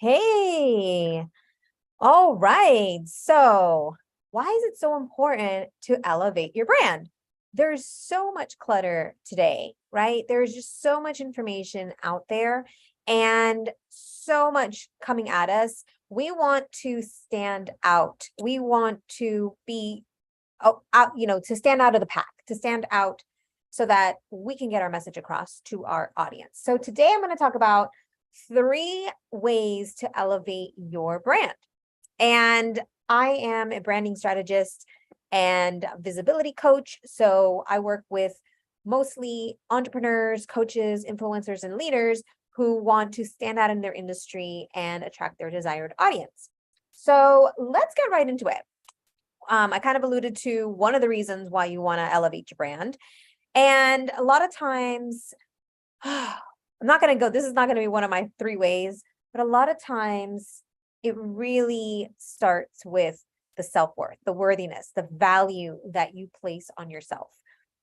Hey, all right. So, why is it so important to elevate your brand? There's so much clutter today, right? There's just so much information out there and so much coming at us. We want to stand out. We want to be out, to stand out of the pack, to stand out so that we can get our message across to our audience. So, today I'm going to talk about 3 ways to elevate your brand. And I am a branding strategist and visibility coach. So I work with mostly entrepreneurs, coaches, influencers, and leaders who want to stand out in their industry and attract their desired audience. So let's get right into it. I kind of alluded to one of the reasons why you want to elevate your brand. And a lot of times, I'm not going to go, this is not going to be one of my 3 ways, but a lot of times it really starts with the self-worth, the worthiness, the value that you place on yourself.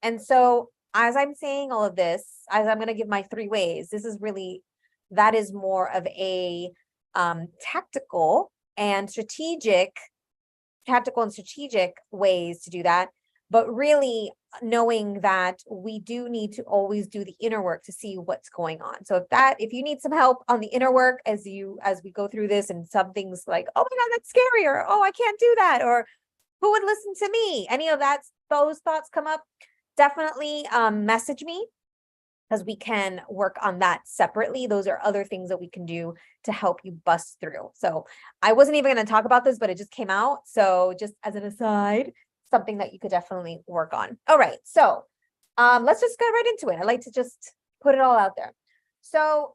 And so, as I'm saying all of this, as I'm going to give my 3 ways, that is more of a tactical and strategic ways to do that, but really knowing that we do need to always do the inner work to see what's going on. So if you need some help on the inner work as we go through this, and some things like, oh my God, that's scary, or oh, I can't do that, or who would listen to me, any of that, those thoughts come up, definitely message me, because we can work on that separately. Those are other things that we can do to help you bust through. So I wasn't even going to talk about this, but it just came out. So just as an aside, something that you could definitely work on. All right. So let's just get right into it. I like to just put it all out there. So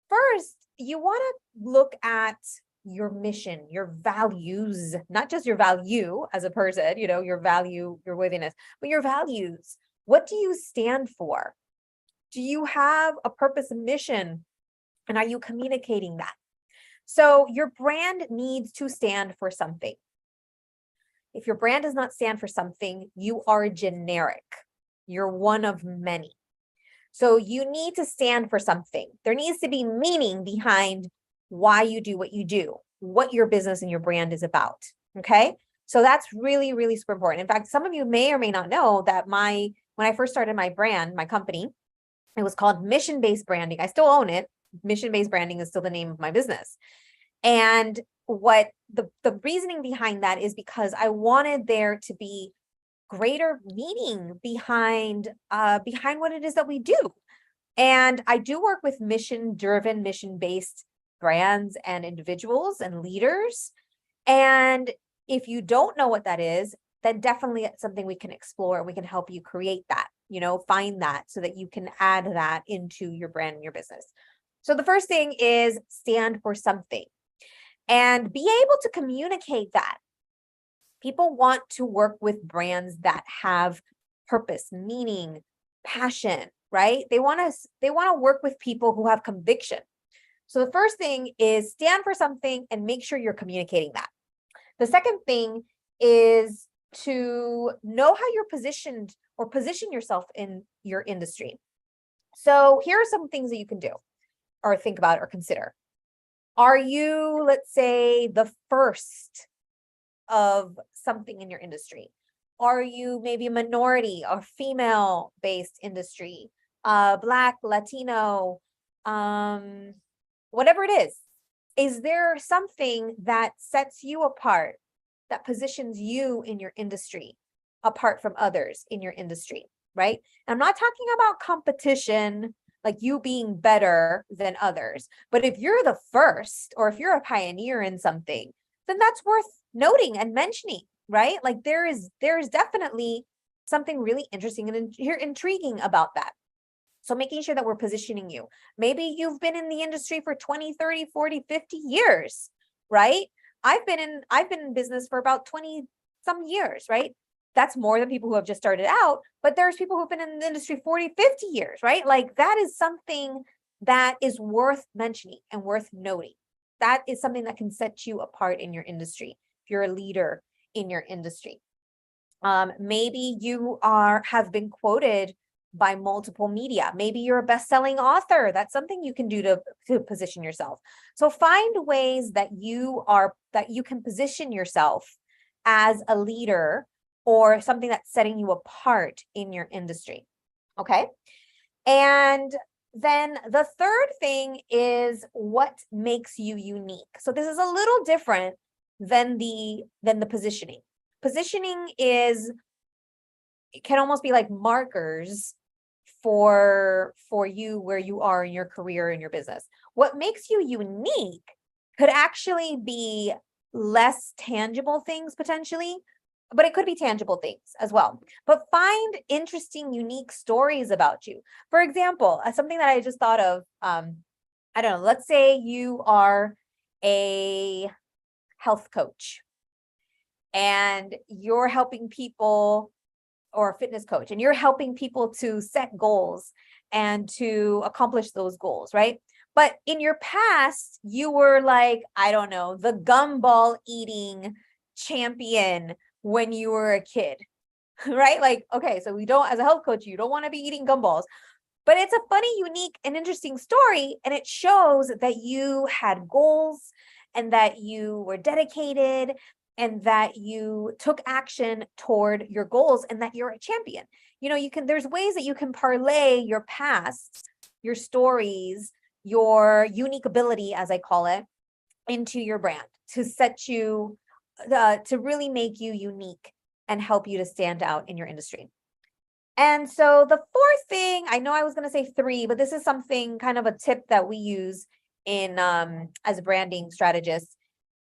first, you want to look at your mission, your values, not just your value as a person, your value, your worthiness, but your values. What do you stand for? Do you have a purpose and mission? And are you communicating that? So your brand needs to stand for something. If your brand does not stand for something, you are generic. You're one of many. So you need to stand for something. There needs to be meaning behind why you do what you do, what your business and your brand is about. Okay. So that's really, really super important. In fact, some of you may or may not know that when I first started my brand, my company, it was called mission-based branding. I still own it. Mission-based branding is still the name of my business. And what the reasoning behind that is because I wanted there to be greater meaning behind what it is that we do. And I do work with mission-driven, mission-based brands and individuals and leaders. And if you don't know what that is, then definitely it's something we can explore. We can help you create that, find that so that you can add that into your brand and your business. So the first thing is stand for something and be able to communicate that. People want to work with brands that have purpose, meaning, passion, right? They want to work with people who have conviction. So the first thing is stand for something and make sure you're communicating that. The second thing is to know how you're positioned or position yourself in your industry. So here are some things that you can do or think about or consider. Are you, let's say, the first of something in your industry? Are you maybe a minority or female-based industry, Black, Latino, whatever it is? Is there something that sets you apart, that positions you in your industry apart from others in your industry, right? And I'm not talking about competition, like you being better than others, but if you're the first or if you're a pioneer in something, then that's worth noting and mentioning, right? Like there is definitely something really interesting and intriguing about that. So making sure that we're positioning you. Maybe you've been in the industry for 20, 30, 40, 50 years, right? I've been in business for about 20 some years, right? That's more than people who have just started out, but there's people who've been in the industry 40, 50 years, right? Like that is something that is worth mentioning and worth noting. That is something that can set you apart in your industry. If you're a leader in your industry. Maybe you have been quoted by multiple media. Maybe you're a best-selling author. That's something you can do to position yourself. So find ways that you can position yourself as a leader or something that's setting you apart in your industry. Okay. And then the third thing is what makes you unique. So this is a little different than the positioning. Positioning it can almost be like markers for you where you are in your career and your business. What makes you unique could actually be less tangible things potentially, but it could be tangible things as well. But find interesting, unique stories about you. For example, something that I just thought of, I don't know, let's say you are a health coach and you're helping people, or a fitness coach, and you're helping people to set goals and to accomplish those goals, right? But in your past, you were like, I don't know, the gumball eating champion when you were a kid, right? Like, okay, so as a health coach, you don't want to be eating gumballs, but it's a funny, unique, and interesting story. And it shows that you had goals and that you were dedicated and that you took action toward your goals and that you're a champion. There's ways that you can parlay your past, your stories, your unique ability, as I call it, into your brand to set you, to really make you unique and help you to stand out in your industry. And so the fourth thing, I know I was going to say 3, but this is something kind of a tip that we use in as branding strategists.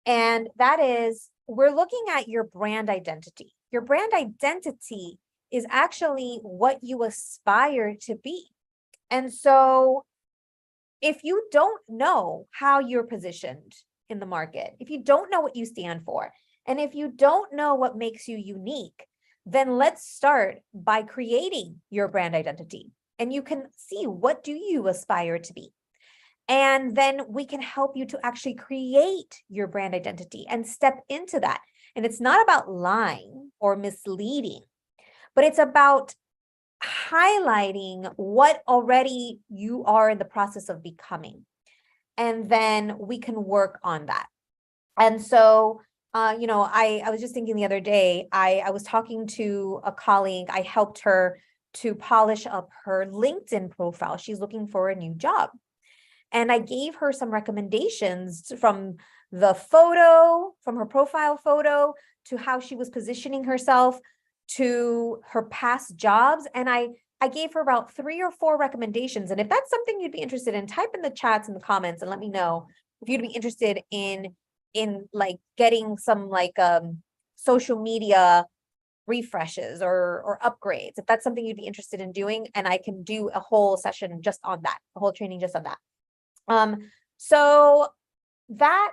And that is, we're looking at your brand identity. Your brand identity is actually what you aspire to be. And so if you don't know how you're positioned in the market, if you don't know what you stand for, and if you don't know what makes you unique, then let's start by creating your brand identity. And you can see, what do you aspire to be? And then we can help you to actually create your brand identity and step into that. And it's not about lying or misleading, but it's about highlighting what already you are in the process of becoming. And then we can work on that. And so, I was just thinking the other day, I was talking to a colleague. I helped her to polish up her LinkedIn profile. She's looking for a new job. And I gave her some recommendations from the photo, from her profile photo, to how she was positioning herself, to her past jobs. And I gave her about 3 or 4 recommendations. And if that's something you'd be interested in, type in the chats and the comments and let me know if you'd be interested in like getting some like social media refreshes or upgrades, if that's something you'd be interested in doing. And I can do a whole session just on that, a whole training just on that. So that,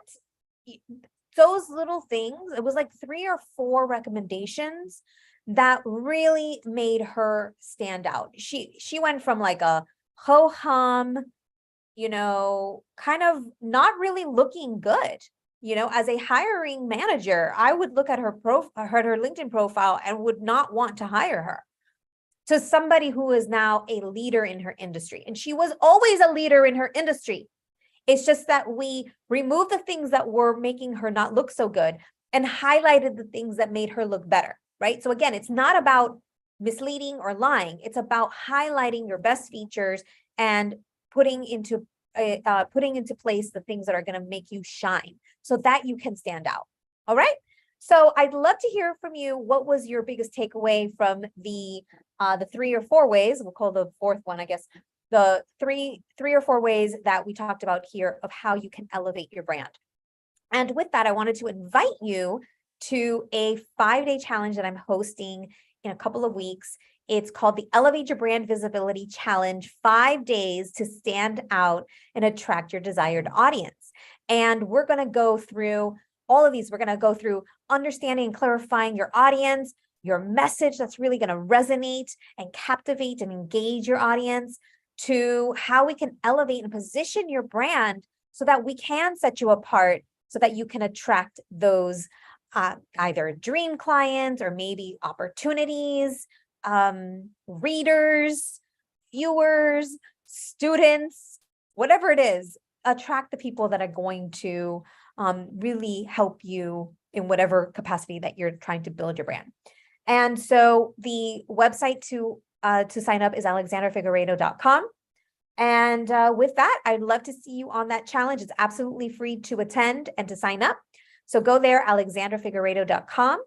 those little things, it was like 3 or 4 recommendations that really made her stand out. She went from like a ho-hum, kind of not really looking good. As a hiring manager, I would look at her LinkedIn profile and would not want to hire her, to somebody who is now a leader in her industry. And she was always a leader in her industry. It's just that we removed the things that were making her not look so good and highlighted the things that made her look better, right? So again, it's not about misleading or lying. It's about highlighting your best features and putting into place the things that are going to make you shine so that you can stand out. All right. So I'd love to hear from you. What was your biggest takeaway from the 3 or 4 ways? We'll call the 4th one, I guess, the three or 4 ways that we talked about here of how you can elevate your brand. And with that, I wanted to invite you to a 5-day challenge that I'm hosting in a couple of weeks. It's called the Elevate Your Brand Visibility Challenge, 5 days to stand out and attract your desired audience. And we're going to go through all of these. We're going to go through understanding and clarifying your audience, your message that's really going to resonate and captivate and engage your audience, to how we can elevate and position your brand so that we can set you apart, so that you can attract those either dream clients or maybe opportunities, readers, viewers, students, whatever it is, attract the people that are going to really help you in whatever capacity that you're trying to build your brand. And so the website to sign up is alexandrafigueredo.com. And with that, I'd love to see you on that challenge. It's absolutely free to attend and to sign up. So go there, alexandrafigueredo.com.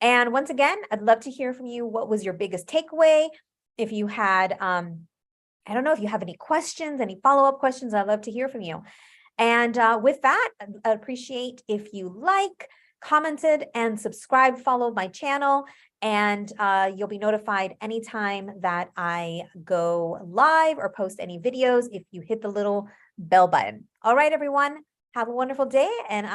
And once again, I'd love to hear from you. What was your biggest takeaway? If you had, I don't know if you have any questions, any follow-up questions, I'd love to hear from you. And with that, I'd appreciate if you commented, and subscribe, follow my channel, and you'll be notified anytime that I go live or post any videos if you hit the little bell button. All right, everyone, have a wonderful day, and